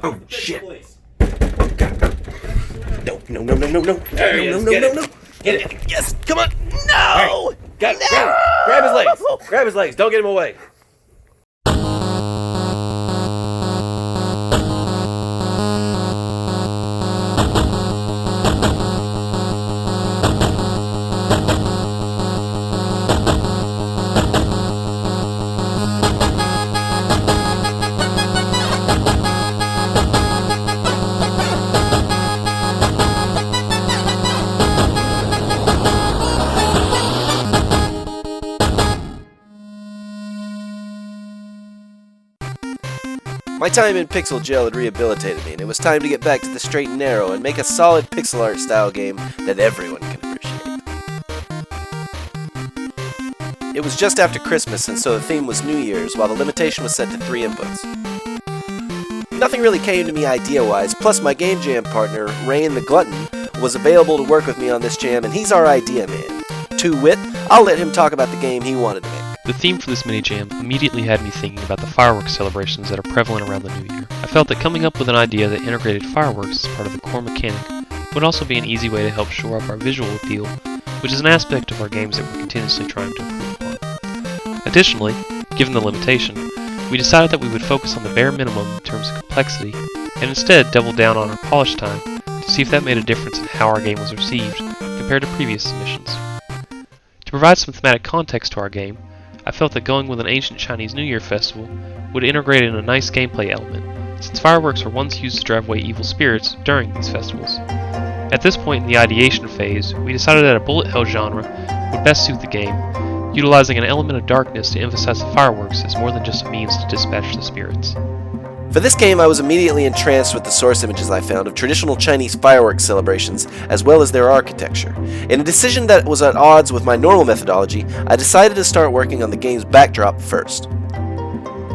Oh, shit. Oh, God. No. No. Get it. Yes, come on. No! Grab his legs. Grab his legs. Don't get him away. My time in pixel jail had rehabilitated me, and it was time to get back to the straight and narrow and make a solid pixel art style game that everyone can appreciate. It was just after Christmas, and so the theme was New Year's, while the limitation was set to 3 inputs. Nothing really came to me idea-wise, plus my game jam partner, Rain the Glutton, was available to work with me on this jam, and he's our idea man. To wit, I'll let him talk about the game he wanted to make. The theme for this minijam immediately had me thinking about the fireworks celebrations that are prevalent around the New Year. I felt that coming up with an idea that integrated fireworks as part of the core mechanic would also be an easy way to help shore up our visual appeal, which is an aspect of our games that we're continuously trying to improve upon. Additionally, given the limitation, we decided that we would focus on the bare minimum in terms of complexity, and instead double down on our polish time to see if that made a difference in how our game was received compared to previous submissions. To provide some thematic context to our game, I felt that going with an ancient Chinese New Year festival would integrate in a nice gameplay element, since fireworks were once used to drive away evil spirits during these festivals. At this point in the ideation phase, we decided that a bullet hell genre would best suit the game, utilizing an element of darkness to emphasize the fireworks as more than just a means to dispatch the spirits. For this game, I was immediately entranced with the source images I found of traditional Chinese fireworks celebrations, as well as their architecture. In a decision that was at odds with my normal methodology, I decided to start working on the game's backdrop first.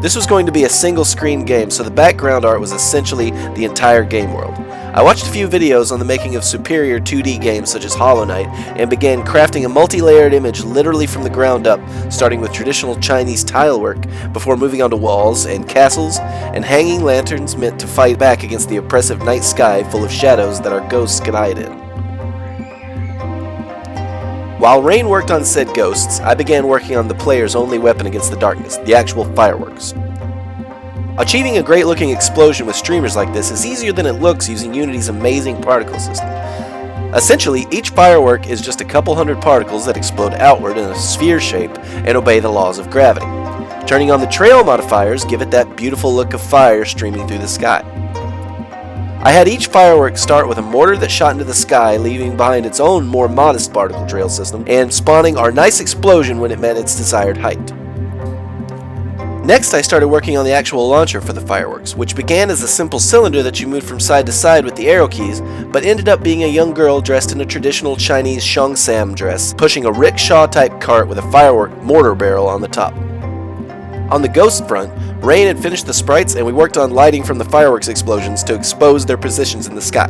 This was going to be a single-screen game, so the background art was essentially the entire game world. I watched a few videos on the making of superior 2D games such as Hollow Knight, and began crafting a multi-layered image literally from the ground up, starting with traditional Chinese tile work, before moving on to walls and castles, and hanging lanterns meant to fight back against the oppressive night sky full of shadows that our ghosts could hide in. While Rain worked on said ghosts, I began working on the player's only weapon against the darkness, the actual fireworks. Achieving a great-looking explosion with streamers like this is easier than it looks using Unity's amazing particle system. Essentially, each firework is just a couple hundred particles that explode outward in a sphere shape and obey the laws of gravity. Turning on the trail modifiers give it that beautiful look of fire streaming through the sky. I had each firework start with a mortar that shot into the sky, leaving behind its own more modest particle trail system, and spawning our nice explosion when it met its desired height. Next, I started working on the actual launcher for the fireworks, which began as a simple cylinder that you moved from side to side with the arrow keys, but ended up being a young girl dressed in a traditional Chinese Xiangsam dress, pushing a rickshaw-type cart with a firework mortar barrel on the top. On the ghost front, Rain had finished the sprites, and we worked on lighting from the fireworks explosions to expose their positions in the sky.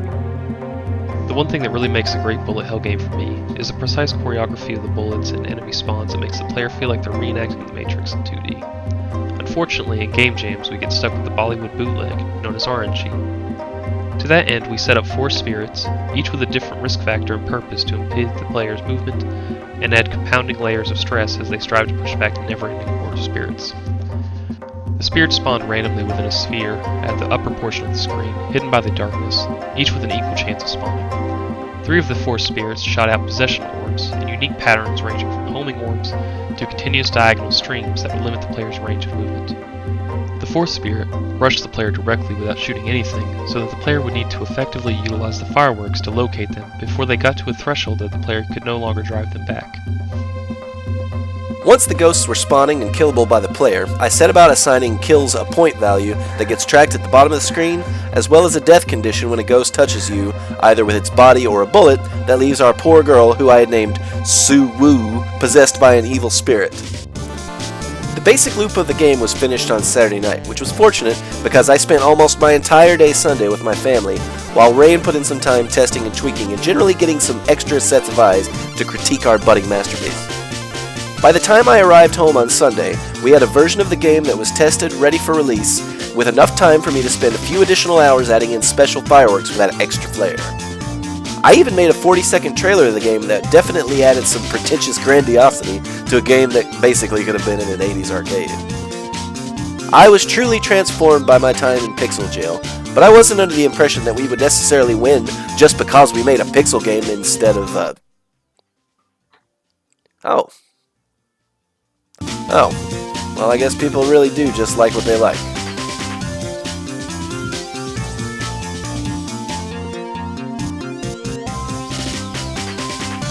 The one thing that really makes a great bullet hell game for me is the precise choreography of the bullets and enemy spawns that makes the player feel like they're reenacting the Matrix in 2D. Unfortunately, in game jams, we get stuck with the Bollywood bootleg, known as RNG. To that end, we set up 4 spirits, each with a different risk factor and purpose to impede the player's movement, and add compounding layers of stress as they strive to push back the never-ending horde of spirits. The spirits spawn randomly within a sphere at the upper portion of the screen, hidden by the darkness, each with an equal chance of spawning. 3 of the 4 spirits shot out possession orbs, in unique patterns ranging from homing orbs to continuous diagonal streams that would limit the player's range of movement. The 4th spirit rushed the player directly without shooting anything, so that the player would need to effectively utilize the fireworks to locate them before they got to a threshold that the player could no longer drive them back. Once the ghosts were spawning and killable by the player, I set about assigning kills a point value that gets tracked at the bottom of the screen, as well as a death condition when a ghost touches you, either with its body or a bullet, that leaves our poor girl, who I had named Su Wu, possessed by an evil spirit. The basic loop of the game was finished on Saturday night, which was fortunate because I spent almost my entire day Sunday with my family, while Rain put in some time testing and tweaking and generally getting some extra sets of eyes to critique our budding masterpiece. By the time I arrived home on Sunday, we had a version of the game that was tested, ready for release, with enough time for me to spend a few additional hours adding in special fireworks for that extra flair. I even made a 40-second trailer of the game that definitely added some pretentious grandiosity to a game that basically could have been in an 80s arcade. I was truly transformed by my time in Pixel Jail, but I wasn't under the impression that we would necessarily win just because we made a pixel game instead of, Oh, well, I guess people really do just like what they like.